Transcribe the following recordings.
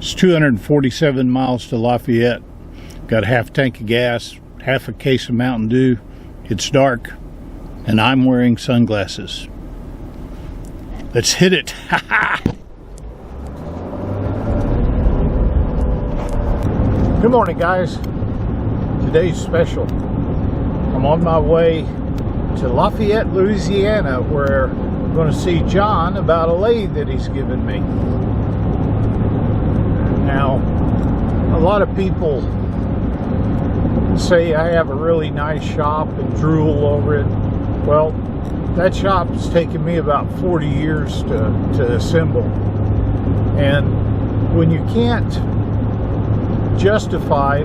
It's 247 miles to Lafayette. Got a half tank of gas, half a case of Mountain Dew. It's dark, and I'm wearing sunglasses. Let's hit it. Good morning, guys. Today's special. I'm on my way to Lafayette, Louisiana, where I'm going to see John about a lathe that he's given me. Now, a lot of people say I have a really nice shop and drool over it. Well, that shop has taken me about 40 years to assemble. And when you can't justify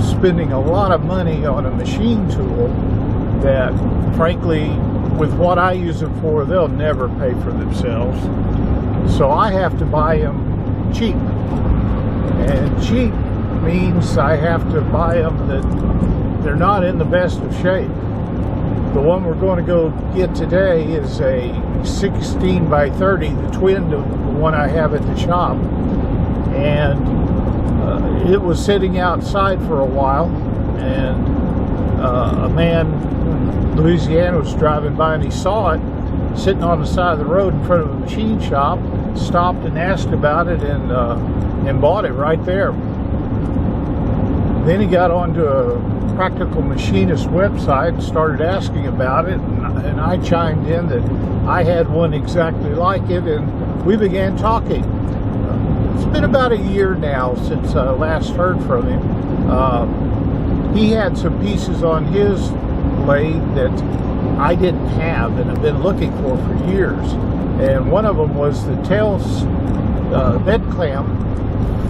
spending a lot of money on a machine tool that, frankly, with what I use them for, they'll never pay for themselves. So I have to buy them cheap. And cheap means I have to buy them that they're not in the best of shape. The one we're going to go get today is a 16 by 30, the twin to the one I have at the shop. And it was sitting outside for a while, and a man in Louisiana was driving by and he saw it sitting on the side of the road in front of a machine shop, stopped and asked about it, and bought it right there. Then he got onto a Practical Machinist website and started asking about it, and I chimed in that I had one exactly like it, and we began talking. It's been about a year now since I last heard from him. He had some pieces on his lathe that I didn't have and have been looking for years. And one of them was the tail bed clamp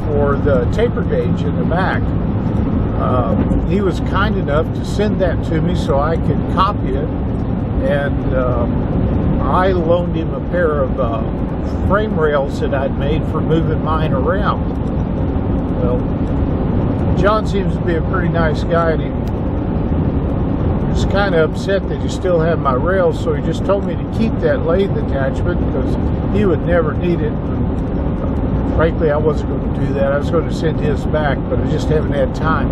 for the taper gauge in the back. He was kind enough to send that to me so I could copy it, and I loaned him a pair of frame rails that I'd made for moving mine around. Well, John seems to be a pretty nice guy, and he was kind of upset that he still had my rails, so he just told me to keep that lathe attachment because he would never need it. Frankly, I wasn't going to do that. I was going to send his back, but I just haven't had time.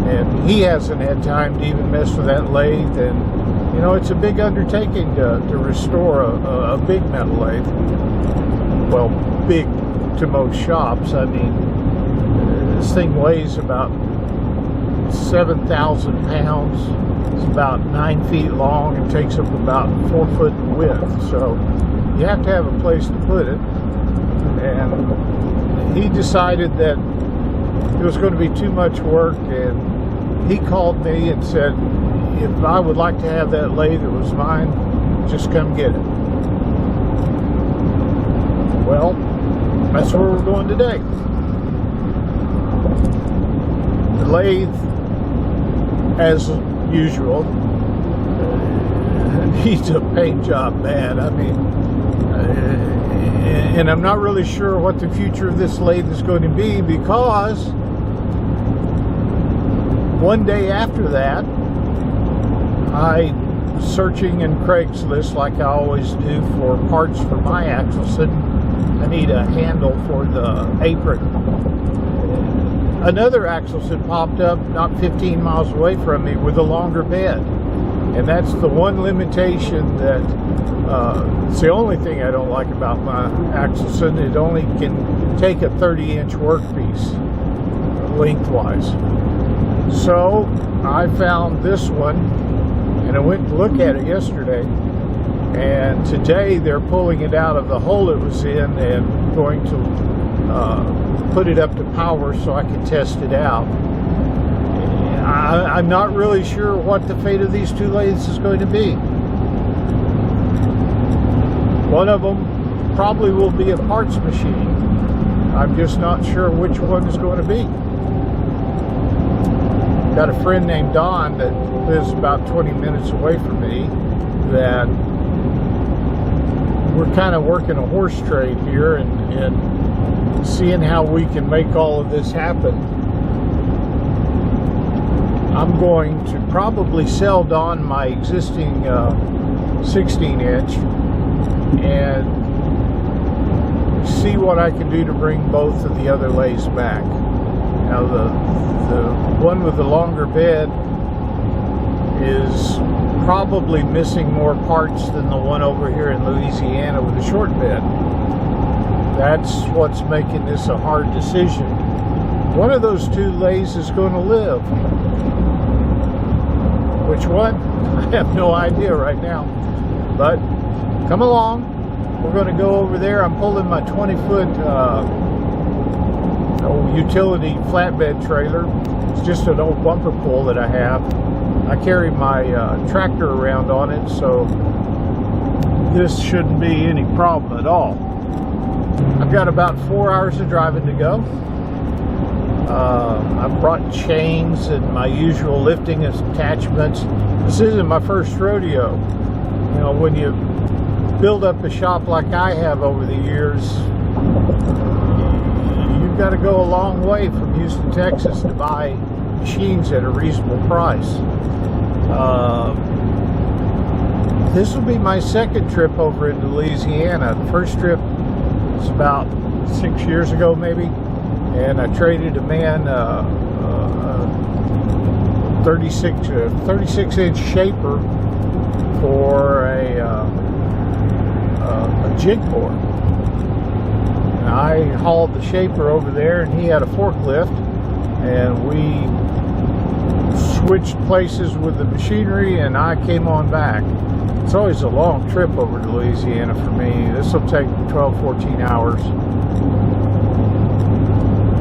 And he hasn't had time to even mess with that lathe. And, you know, it's a big undertaking to restore a big metal lathe. Well, big to most shops. I mean, this thing weighs about 7,000 pounds. It's about 9 feet long and takes up about 4 foot in width. So you have to have a place to put it. And he decided that it was going to be too much work, and he called me and said if I would like to have that lathe, it was mine, just come get it. Well, that's where we're going today. The lathe, as usual, needs a paint job bad. I mean, and I'm not really sure what the future of this lathe is going to be, because one day after that, I searching in Craigslist like I always do for parts for my Axelson. I need a handle for the apron. Another Axelson popped up not 15 miles away from me with a longer bed. And that's the one limitation that, it's the only thing I don't like about my Axelson. It only can take a 30-inch workpiece lengthwise. So I found this one, and I went to look at it yesterday. And today they're pulling it out of the hole it was in and going to put it up to power so I can test it out. I'm not really sure what the fate of these two lathes is going to be. One of them probably will be a parts machine. I'm just not sure which one is going to be. Got a friend named Don that lives about 20 minutes away from me that we're kind of working a horse trade here and seeing how we can make all of this happen. I'm going to probably sell Don my existing 16-inch and see what I can do to bring both of the other lathes back. Now the one with the longer bed is probably missing more parts than the one over here in Louisiana with the short bed. That's what's making this a hard decision. One of those two lathes is going to live. Which one? I have no idea right now. But come along. We're going to go over there. I'm pulling my 20-foot utility flatbed trailer. It's just an old bumper pull that I have. I carry my tractor around on it, so this shouldn't be any problem at all. I've got about 4 hours of driving to go. I've brought chains and my usual lifting attachments. This isn't my first rodeo. You know, when you build up a shop like I have over the years, you've got to go a long way from Houston, Texas to buy machines at a reasonable price. This will be my second trip over into Louisiana. The first trip was about 6 years ago maybe, and I traded a man a 36-inch shaper for a jig board. And I hauled the shaper over there, and he had a forklift, and we switched places with the machinery, and I came on back. It's always a long trip over to Louisiana for me. This will take 12, 14 hours.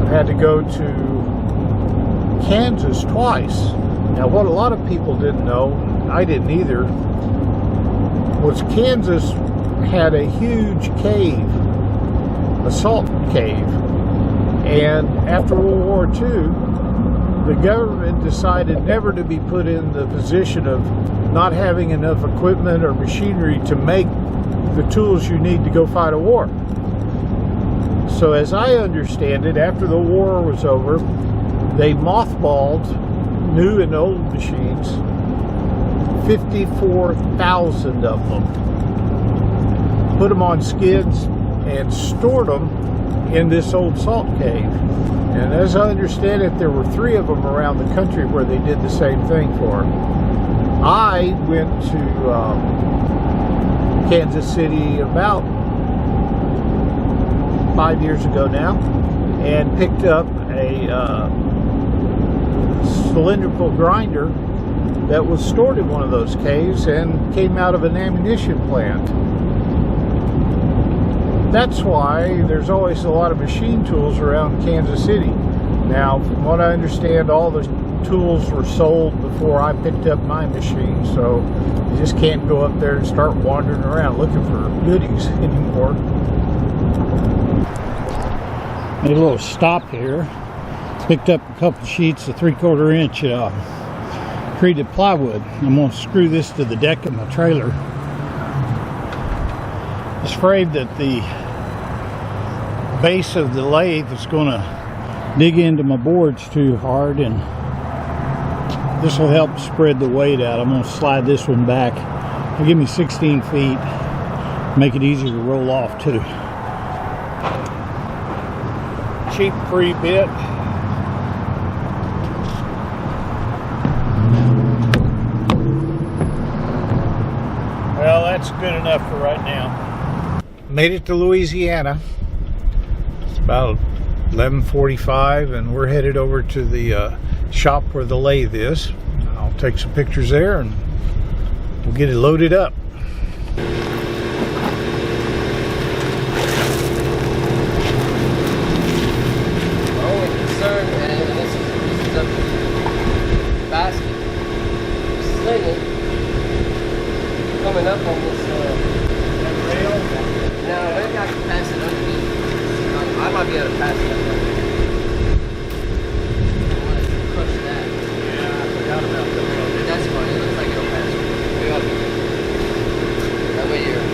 I had to go to Kansas twice. Now, what a lot of people didn't know, I didn't either, was Kansas had a huge cave, a salt cave. And after World War II, the government decided never to be put in the position of not having enough equipment or machinery to make the tools you need to go fight a war. So as I understand it, after the war was over, they mothballed new and old machines, 54,000 of them, put them on skids and stored them in this old salt cave. And as I understand it, there were 3 of them around the country where they did the same thing for. I went to Kansas City about 5 years ago now and picked up a cylindrical grinder that was stored in one of those caves and came out of an ammunition plant. That's why there's always a lot of machine tools around Kansas City. Now, from what I understand, all the tools were sold before I picked up my machine, so you just can't go up there and start wandering around looking for goodies anymore. Made a little stop here. Picked up a couple sheets of 3/4 inch treated plywood. I'm going to screw this to the deck of my trailer. I was afraid that the base of the lathe is going to dig into my boards too hard, and this will help spread the weight out. I'm going to slide this one back. It'll give me 16 feet, make it easier to roll off too. Cheap free bit. Well, that's good enough for right now. Made it to Louisiana. It's about 11:45, and we're headed over to the shop where the lathe is. I'll take some pictures there, and we'll get it loaded up. My only concern, and this is a basket slinging coming up on this rail. No, maybe I can pass it underneath. I might be able to pass it underneath. I want to crush that. Yeah, I forgot about that. That's fine. It looks like it'll pass. That way you're.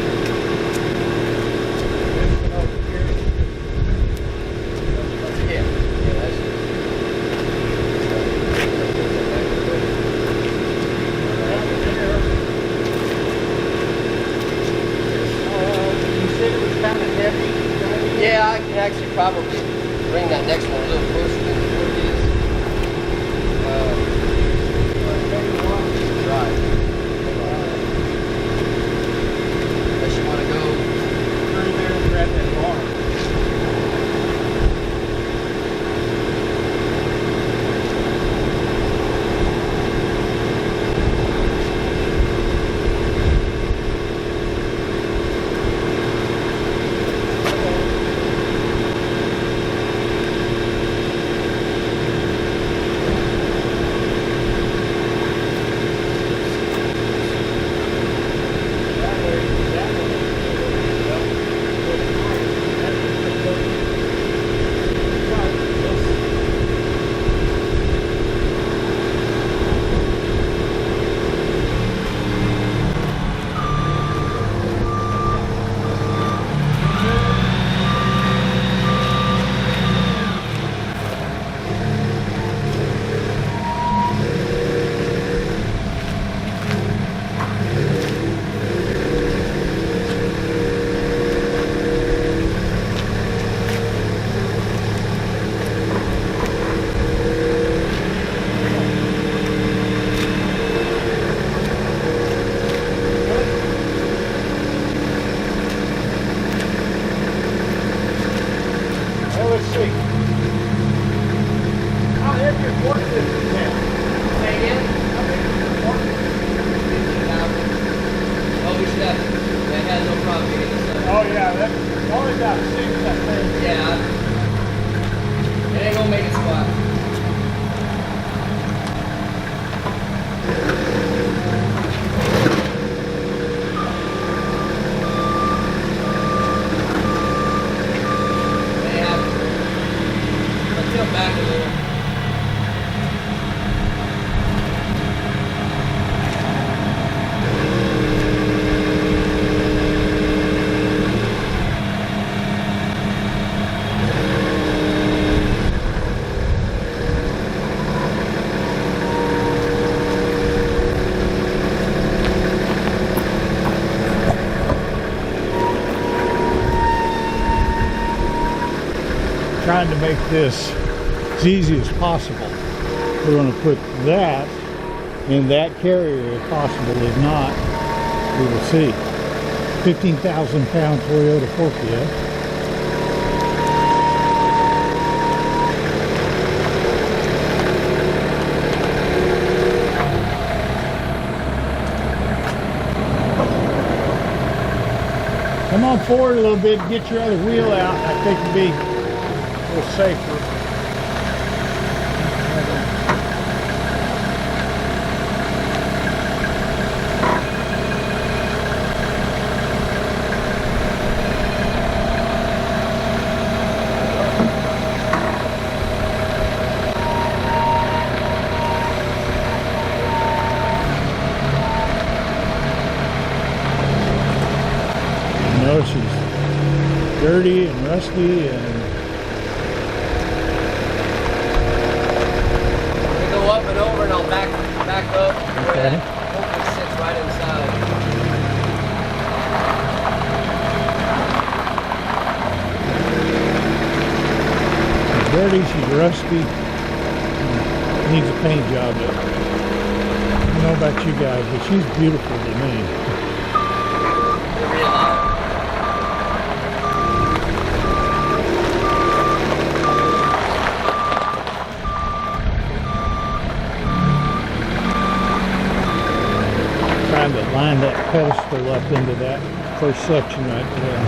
Yeah, that's it. You said it was kind of heavy. Yeah, I can actually probably bring that next one a little closer than the work is. Right. Unless you want to go through there and grab that bar. Oh yeah, that's only about 6, I think. Yeah. It ain't gonna make it squat. Yeah. I'll tilt back a little. Trying to make this as easy as possible. We're going to put that in that carrier if possible. If not, we will see. 15,000 pound Toyota forklift. Come on forward a little bit, get your other wheel out. I think it'll be a little safer. You know, she's dirty and rusty and Up and over, and I'll back up. Okay. Hopefully it sits right inside. she's dirty, she's rusty, needs a paint job. I don't know about you guys, but she's beautiful to me. Trying to line that pedestal up into that first section right there.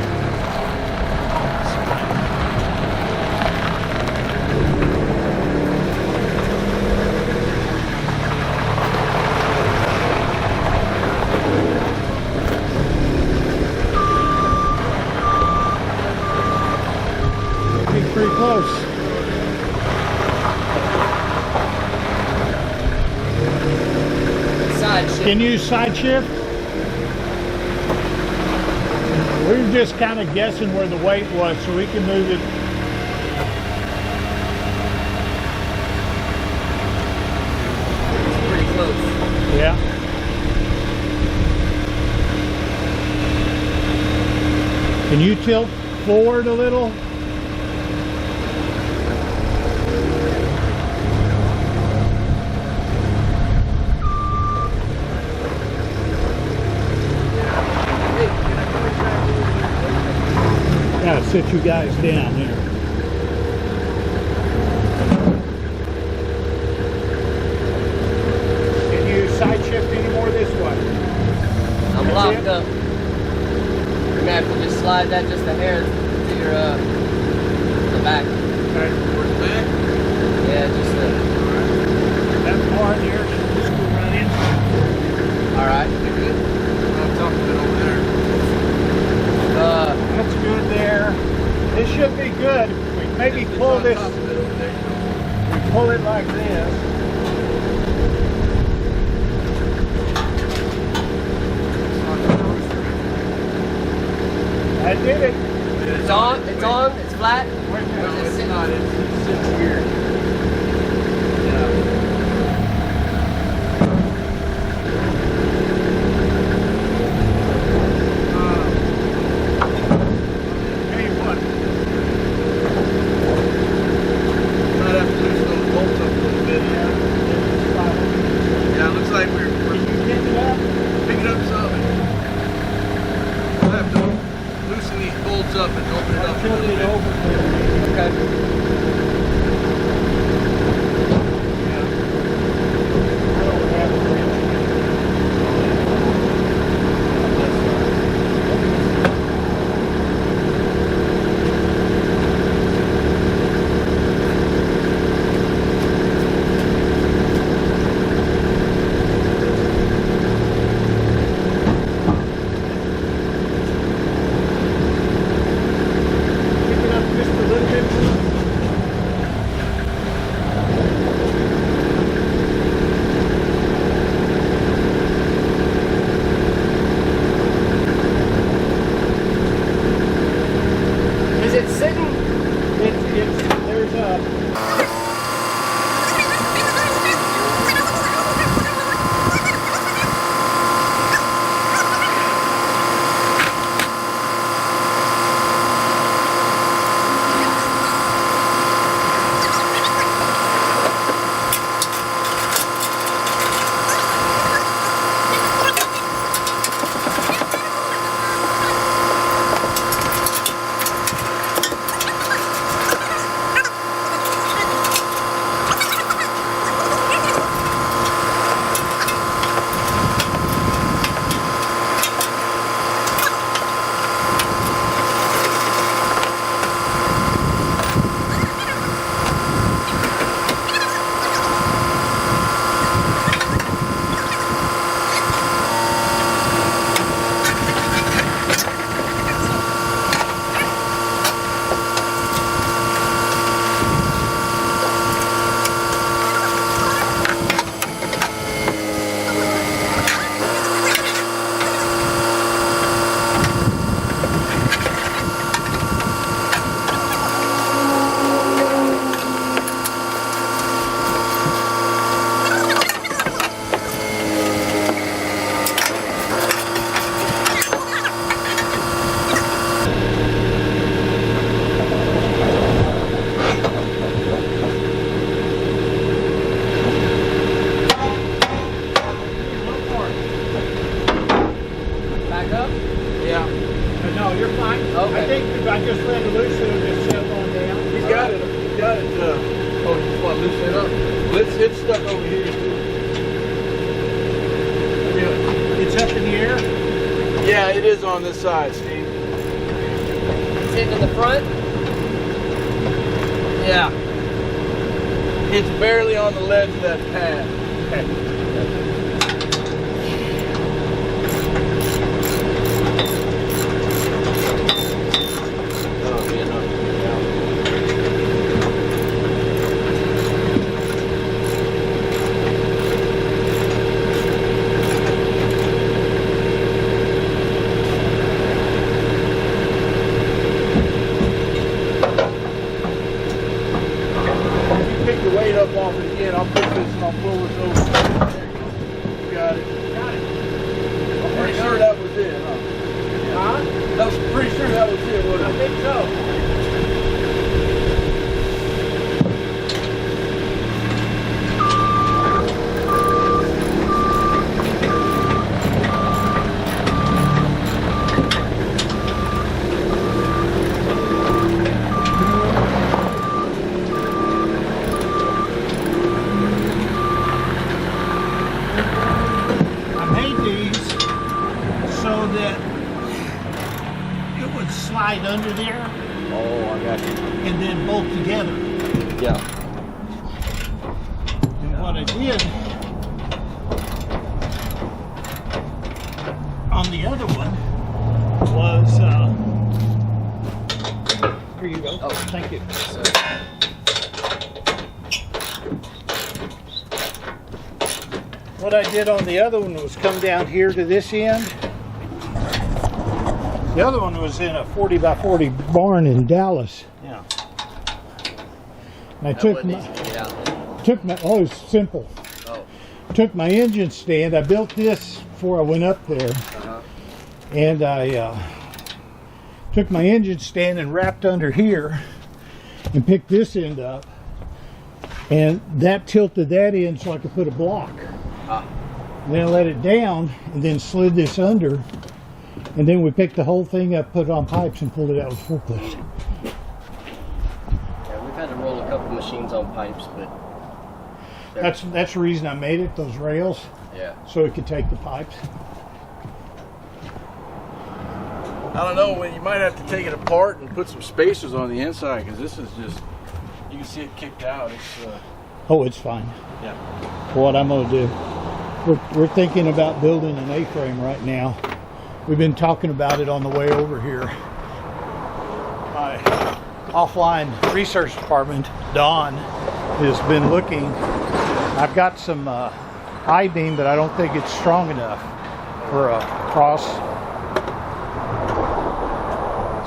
Getting pretty close. Can you side shift? We're just kind of guessing where the weight was so we can move it. It's pretty close. Yeah. Can you tilt forward a little. Yeah, sit you guys down here. Can you side shift any more this way? I'm That's locked it? up. You're gonna have to just slide that just a hair to your the back. Okay, towards the back? Yeah, just That part there, just go right in. all right. You good? I'll talk a bit over there. That's good there. This should be good. We maybe pull this. We pull it like this. I did it. It's on. It's on. It's flat. Wait a Or minute. is it It's sitting? not. It sits here. Hey, what? Might have to loosen those bolts up a little bit. Yeah, it looks like we're Can you pick it up? picking up something. We'll have to loosen these bolts up and open it up a Tilt little it bit. over for me. Okay. I don't have a wrench. Pick it up just a little bit more. Is it sitting? There's a. Back up. Yeah. No, you're fine. Okay. I think I just let it loose and it just settled on down. He's got it. He's got it. Oh, you just want to loosen it up? It's stuck over here too. It's up in the air. Yeah, it is on this side, Steve. Sitting in the front. Yeah. It's barely on the ledge of that pad. Okay. Oh, yeah, no. Pick the weight up off it again. I'll put this and I'll pull this over. go. Slide under there. Oh, I got you. And then bolt together. Yeah. And what I did on the other one was, here you go. Oh, thank you. So, what I did on the other one was come down here to this end. The other one was in a 40 by 40 barn in Dallas. yeah. And I That took wasn't my, easy to get out. took my, oh, it's simple. Oh. Took my engine stand. I built this before I went up there. And I took my engine stand and wrapped under here and picked this end up. And that tilted that in so I could put a block. And then I let it down and then slid this under. And then we picked the whole thing up, put it on pipes, and pulled it out with forklift. Yeah, we've had to roll a couple machines on pipes, but That's the reason I made it, those rails, yeah. so it could take the pipes. I don't know, you might have to take it apart and put some spacers on the inside, because this is just, you can see it kicked out. It's Oh, it's fine. yeah. What I'm going to do, we're thinking about building an A-frame right now. We've been talking about it on the way over here. My offline research department, Don, has been looking. I've got some I-beam, but I don't think it's strong enough for a cross.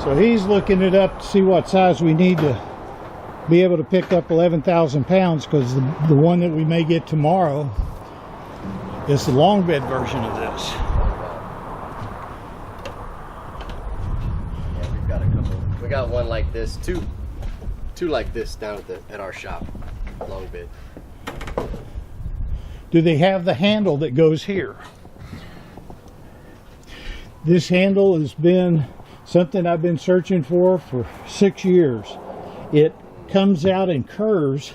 So he's looking it up to see what size we need to be able to pick up 11,000 pounds, because the one that we may get tomorrow is the long bed version of this. We got one like this, two like this down at our shop, long bed. Do they have the handle that goes here? This handle has been something I've been searching for 6 years. It comes out and curves,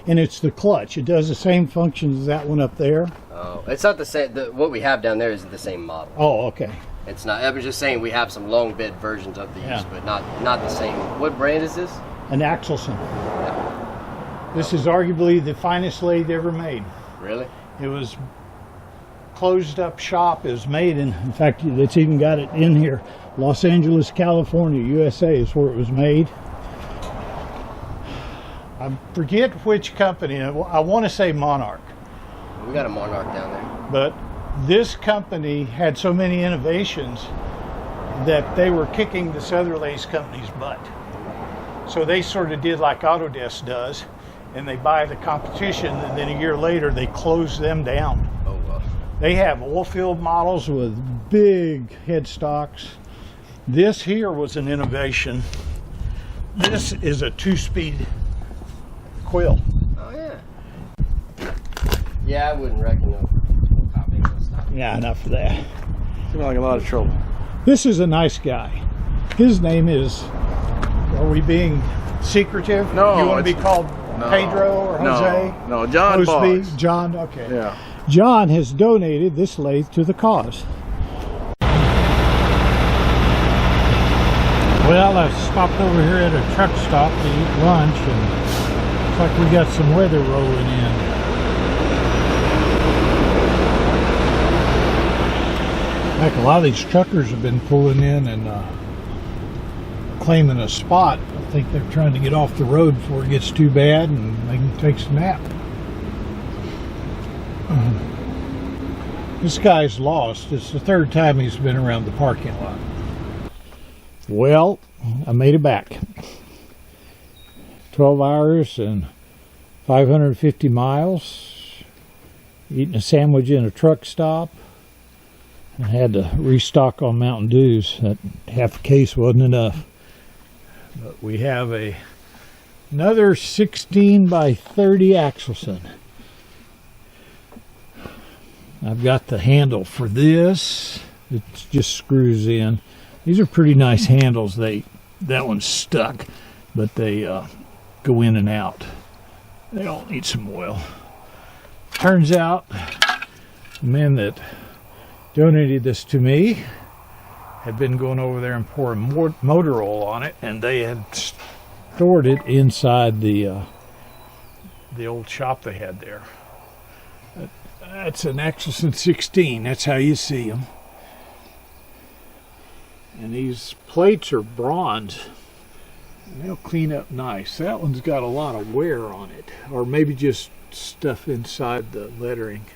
and it's the clutch. It does the same function as that one up there. Oh, it's not the same. What we have down there isn't the same model. Oh, okay. It's not. I was just saying we have some long bed versions of these, Yeah. but not the same. What brand is this? An Axelson. Yeah. This is arguably the finest lathe ever made. Really? It was closed up shop. It was made in fact, it's even got it in here. Los Angeles, California, USA is where it was made. I forget which company. I want to say Monarch. We got a Monarch down there. But this company had so many innovations that they were kicking this other lathe company's butt. So they sort of did like Autodesk does, and they buy the competition, and then a year later they close them down. Oh well. They have oil-filled models with big headstocks. This here was an innovation. This is a 2-speed quill. Oh yeah. Yeah, I wouldn't reckon no. Yeah, enough for that. Seems like a lot of trouble. This is a nice guy. His name is, are we being secretive? No, You want to be called no, Pedro or Jose? No, John Mosby? Boggs. John, okay. Yeah. John has donated this lathe to the cause. Well, I stopped over here at a truck stop to eat lunch, and looks like we got some weather rolling in. Heck, a lot of these truckers have been pulling in and claiming a spot. I think they're trying to get off the road before it gets too bad and they can take some nap. This guy's lost. It's the third time he's been around the parking lot. Well, I made it back. 12 hours and 550 miles. Eating a sandwich in a truck stop. I had to restock on Mountain Dews. That half a case wasn't enough. But we have another 16 by 30 Axelson. I've got the handle for this. It just screws in. These are pretty nice handles. That one's stuck, but they go in and out. They all need some oil. Turns out the men that donated this to me had been going over there and pouring motor oil on it, and they had stored it inside the old shop they had there. That's an Axelson 16. That's how you see them. And these plates are bronze. And they'll clean up nice. That one's got a lot of wear on it, or maybe just stuff inside the lettering.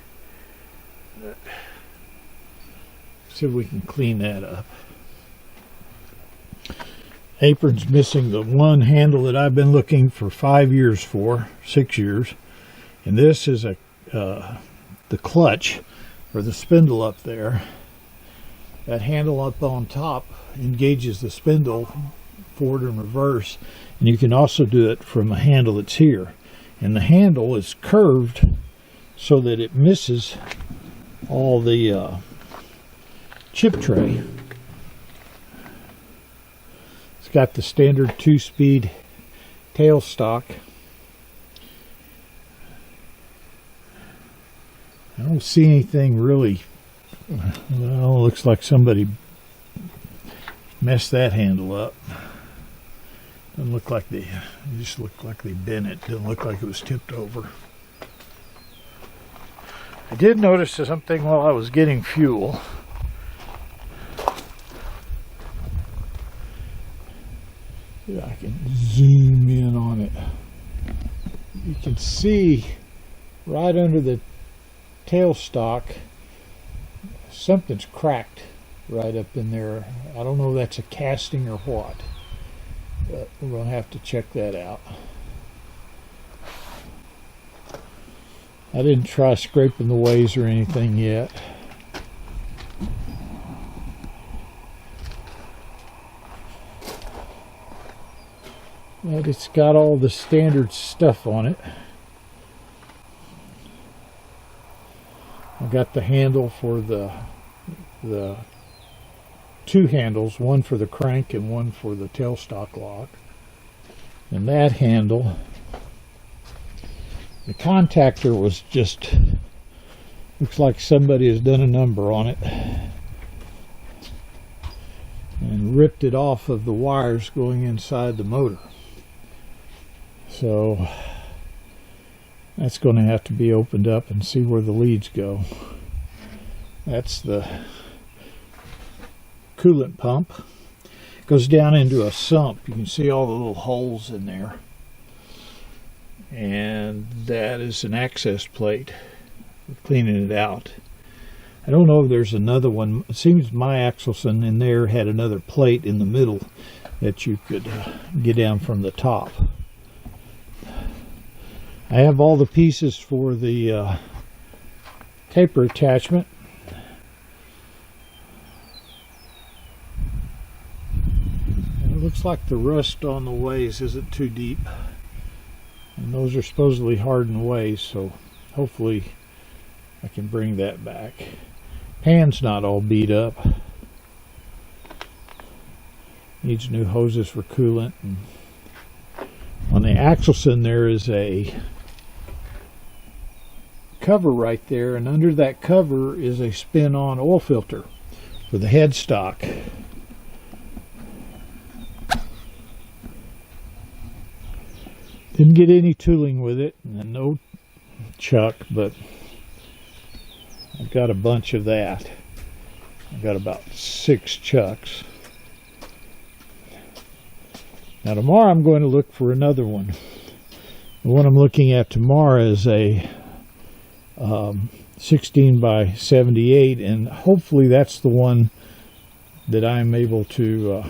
See if we can clean that up. Apron's missing the one handle that I've been looking for 6 years, and this is the clutch or the spindle up there. That handle up on top engages the spindle forward and reverse, and you can also do it from a handle that's here, and the handle is curved so that it misses all the chip tray. It's got the standard 2-speed tailstock. I don't see anything really. Well, looks like somebody messed that handle up. Doesn't look like they just looked like they bent it. Doesn't look like it was tipped over. I did notice something while I was getting fuel. See if I can zoom in on it. You can see right under the tailstock something's cracked right up in there. I don't know if that's a casting or what, but we're going to have to check that out. I didn't try scraping the ways or anything yet. But it's got all the standard stuff on it. I've got the handle for the two handles, one for the crank and one for the tailstock lock. And that handle, the contactor was just, looks like somebody has done a number on it and ripped it off of the wires going inside the motor. So that's going to have to be opened up and see where the leads go. That's the coolant pump. It goes down into a sump. You can see all the little holes in there. And that is an access plate. We're cleaning it out. I don't know if there's another one. It seems my Axelson in there had another plate in the middle that you could get down from the top. I have all the pieces for the taper attachment. And it looks like the rust on the ways isn't too deep. And those are supposedly hardened ways, so hopefully I can bring that back. Pan's not all beat up. Needs new hoses for coolant. And on the Axelson there is a cover right there, and under that cover is a spin-on oil filter for the headstock. Didn't get any tooling with it, and no chuck, but I've got a bunch of that. I've got about 6 chucks. Now tomorrow I'm going to look for another one. The one I'm looking at tomorrow is a 16 by 78, and hopefully that's the one that I'm able to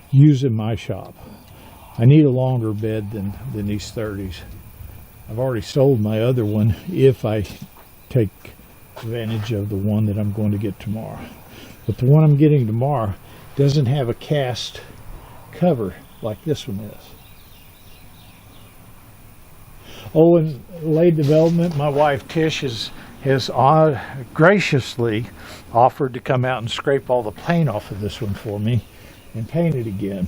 use in my shop. I need a longer bed than these 30s. I've already sold my other one if I take advantage of the one that I'm going to get tomorrow. But the one I'm getting tomorrow Doesn't have a cast cover like this one is. Oh, and lathe development, my wife Tish has graciously offered to come out and scrape all the paint off of this one for me and paint it again.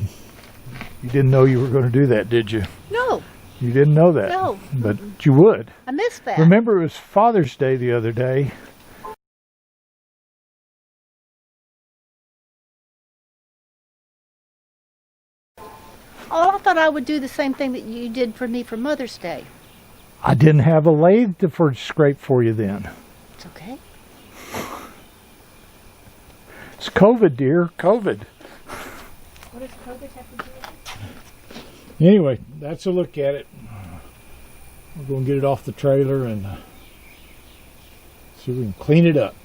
You didn't know you were going to do that, did you? No. You didn't know that? No. But you would. I missed that. Remember, it was Father's Day the other day. Oh, I thought I would do the same thing that you did for me for Mother's Day. I didn't have a lathe to scrape for you then. It's okay. It's COVID, dear. COVID. What does COVID have to do with it? Anyway, that's a look at it. We're going to get it off the trailer and see if we can clean it up.